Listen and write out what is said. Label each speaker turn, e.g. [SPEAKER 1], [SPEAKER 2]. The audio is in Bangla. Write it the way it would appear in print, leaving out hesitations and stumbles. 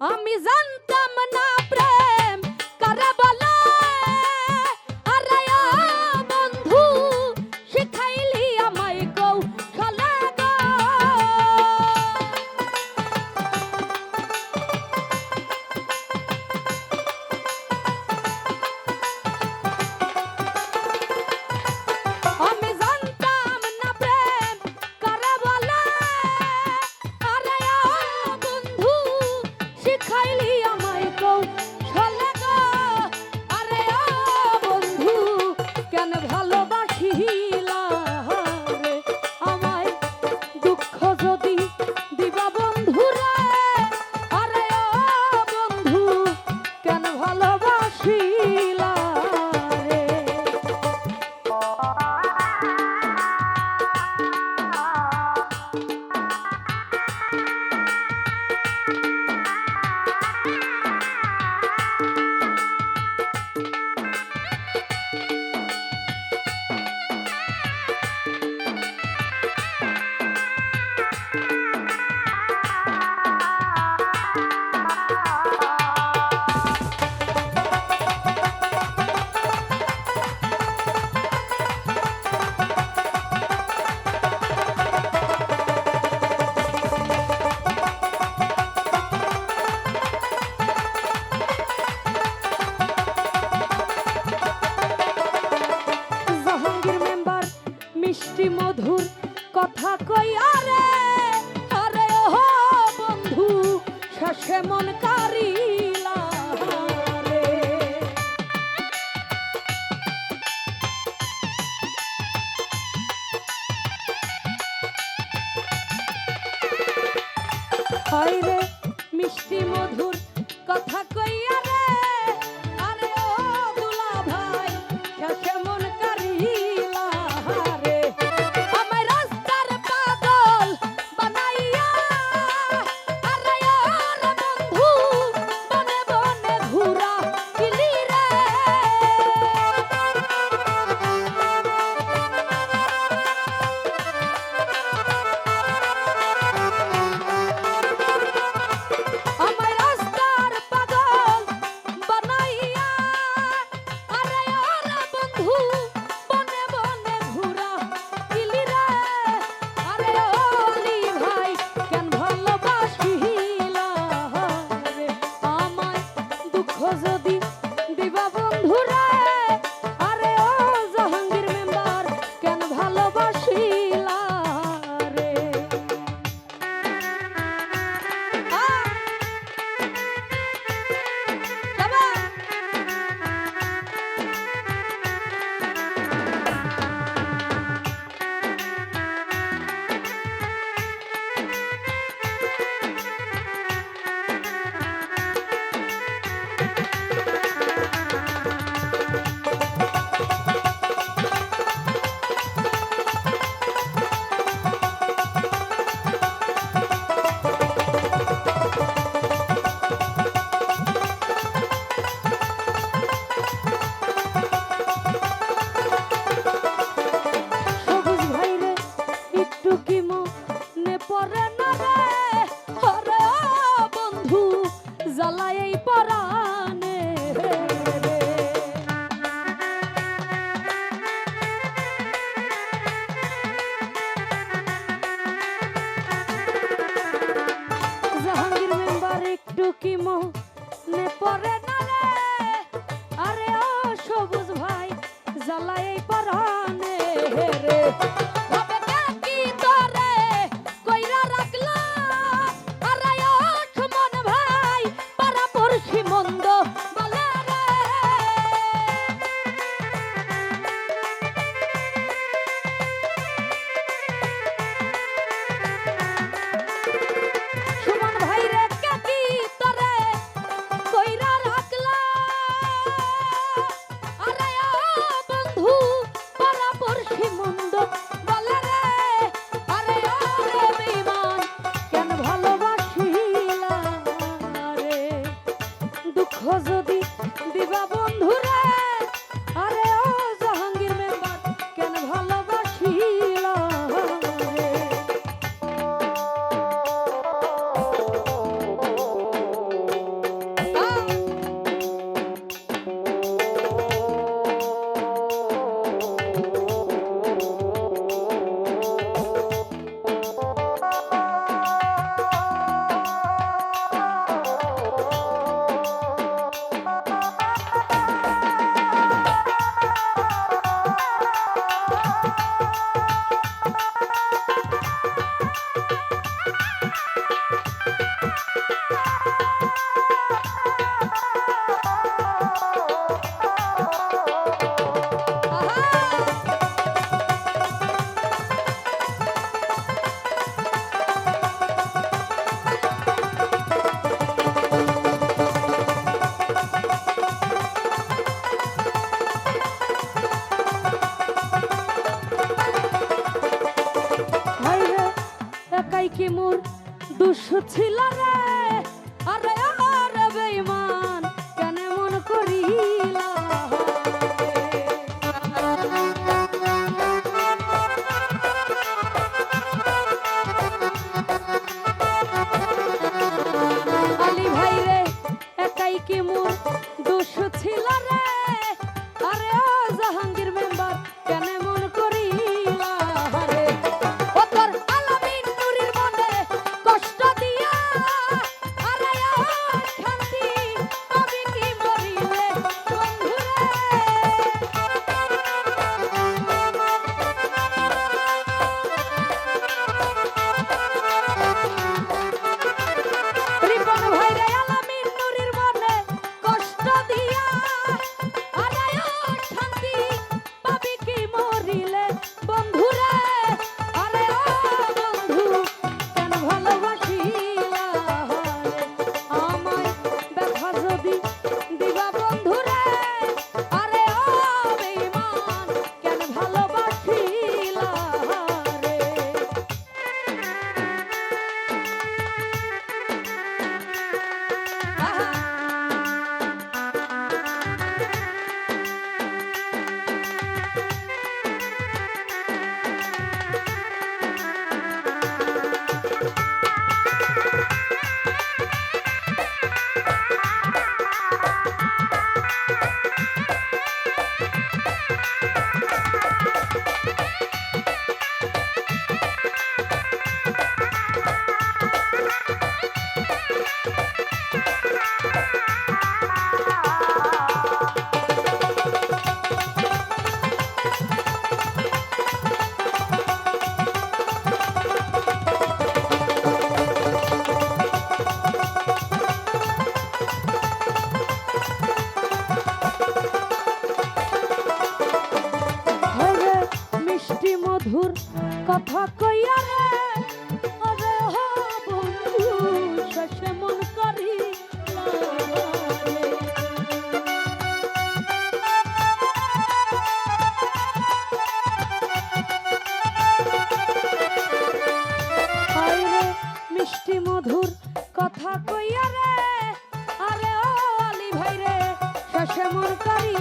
[SPEAKER 1] আমি জানতাম না প্রেম কারে বলে, আরে ও বন্ধু শিখাইলি আমায় কৌশলে গো। আমি জানতাম না প্রেম কারে বলে, আরে ও বন্ধু শিখাইলি আমায় কৌশলে গো। আরে ও বন্ধু কেন ভালোবাসিলা রে আমায় দুঃখ যদি দিবা বন্ধু রে। আরে ও বন্ধু কেন ভালোবাসিলা রে। মিষ্টি মধুর কথা কইয়া রে, আরে ও বন্ধু শেষে মন কারিলা রে। হয় রে মিষ্টি মধুর কথা কইয়া রে, আরে ও দুলা ভাই শেষে মন কারিলা রে। আমায় রাস্তার পাগল বানাইয়া, আরে ও বন্ধু বনে বনে ঘুরা কিলি রে। আমায় রাস্তার পাগল বানাইয়া, আরে ও বন্ধু বনে বনে ঘুরা কিলি রে। আরে ও আলী ভাই কেন ভালোবাসিলা রে আমায় দুঃখ যদি দিবা বন্ধু রে। আরে ও জাহাঙ্গীর মেম্বার কেন ভালোবাসিলা রে। যাবা সবুজ ভাই রে একটু কি মনে পড়ে না রে। আরে ও বন্ধু জ্বালায় এই পরাণে রে। জাহাঙ্গীর মেম্বার একটু কি মনে পড়ে না রে। আরে ও সবুজ ভাই জ্বালায় এই পরাণে রে। ভাবে কি তোরে কইরা রাখলা, আরে ও সুমন ভাই পাড়া পড়শি মন্দ বলে রে। সুমন ভাই রে কি তোরে কইরা রাখলা, আরে ও বন্ধু পাড়া পড়শি মন্দ বলে রে। আরে ও রে বেঈমান কেন ভালোবাসিলা রে। দুঃখ যদি দিবা বন্ধু রে। আরে ও জাহাঙ্গীর মেম্বার কেন ভালোবাসিলা রে। কি মোর দোষ ছিল রে আরে ও জাহাঙ্গীর মেম্বার কেন মন করিলা রে ও তোর আলামিন নুরির মনে কষ্ট দিয়া আরে ও শান্তি আমি কি মরিলে বন্ধু রে রিপন ভাই রে আলামিন নুরির মনে কষ্ট দিয়া আরে ও শান্তি পাবি কি মরিলে বন্ধু রে আরে ও বন্ধু কেন ভালোবাসিলা রে আমায় ব্যথা যদি দিবা বন্ধু রে আরে ও বেঈমান কেন ভালোবাসিলা রে হরে মিষ্টি মধুর কথা কইয়া রে আরে হো বন্ধু শেষে মন করি রে হরে মিষ্টি মধুর কথা কইয়া রে আরে ও আলী ভাই রে শেষে মন করি